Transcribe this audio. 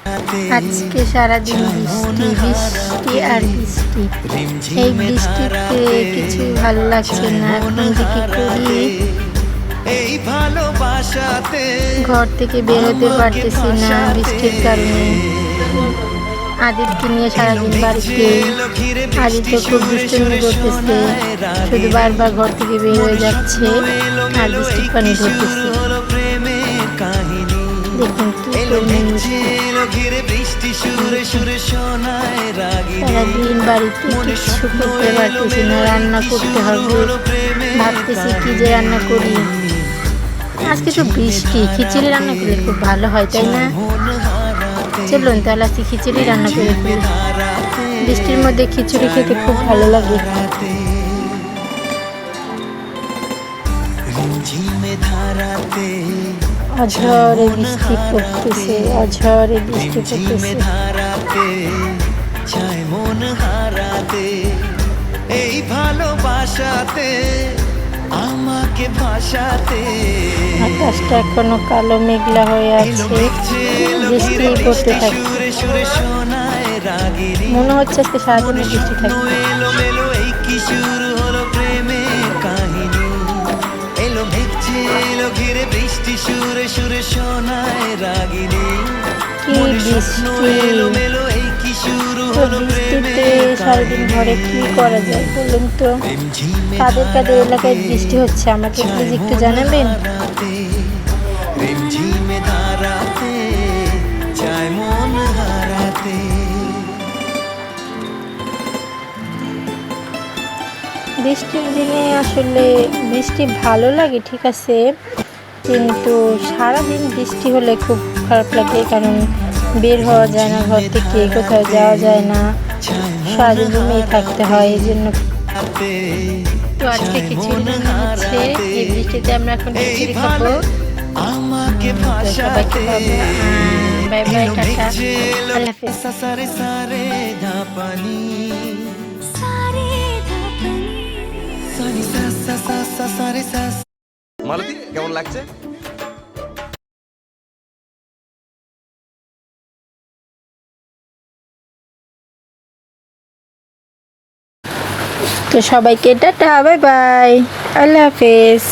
আজকে সারাদিন বৃষ্টি বৃষ্টি আর বৃষ্টি। এই বৃষ্টিতে কিছু ভালো লাগছে না। এখন যে কি করি, ঘর থেকে বের হতে পারতেছি না বৃষ্টির কারণে। আদিবকে নিয়ে সারাদিন বাড়িতে। আদিব তো খুব দুষ্টুমি করতেছে, শুধু বারবার ঘর থেকে বের হয়ে যাচ্ছে আর বৃষ্টির পানি ধরতেছে। দেখুন কি সারাদিন বাড়িতে কিছু করতে পারতেছি না, রান্না করতে হবে। ভাবতেছি কি যে রান্না করি। আজকে তো বৃষ্টি, খিচুড়ি রান্না করলে খুব ভালো হয়, তাই না? চলুন তাহলে আজকে খিচুড়ি রান্না করে ফেলি। বৃষ্টির মধ্যে খিচুড়ি খেতে খুব ভালো লাগে। অঝরে বৃষ্টি পড়তেছে, অঝরে বৃষ্টি পড়তেছে। মন হারাতে এই ভালোবাসাতে আমাকে ভাসাতে। আকাশটা এখনো কালো মেঘলা হয়ে আছে, বৃষ্টি পড়তে থাকছে। মনে হচ্ছে আজকে সারাদিন বৃষ্টি থাকবে। এই কি শুরু হলো প্রেমের কাহিনী, এলো মেঘছে এলো ঘিরে বৃষ্টি সুরে সুরে শোনায় রাগিনী। কি বৃষ্টিতে সারাদিন ঘরে কি করা যায় বলুন তো? কাদের কাদের এলাকায় বৃষ্টি হচ্ছে আমাকে প্লিজ একটু জানাবেন। বৃষ্টির দিনে আসলে বৃষ্টি ভালো লাগে, ঠিক আছে, কিন্তু সারাদিন বৃষ্টি হলে খুব খারাপ লাগে। কারণ বের হওয়া যায় না ঘর থেকে, কোথাও যাওয়া যায় না, সারাদিন রুমেই থাকতে হয়। এই জন্য তো আজকে খিচুড়ি রান্না হচ্ছে। এই বৃষ্টিতে আমরা এখন খিচুড়ি খাবো। সবাইকে বাই বাই, টাটা, আল্লাহ হাফেজ। মালতী কেমন লাগছে? তো সবাইকে টাটা, বাই বাই, আল্লাহ হাফেজ।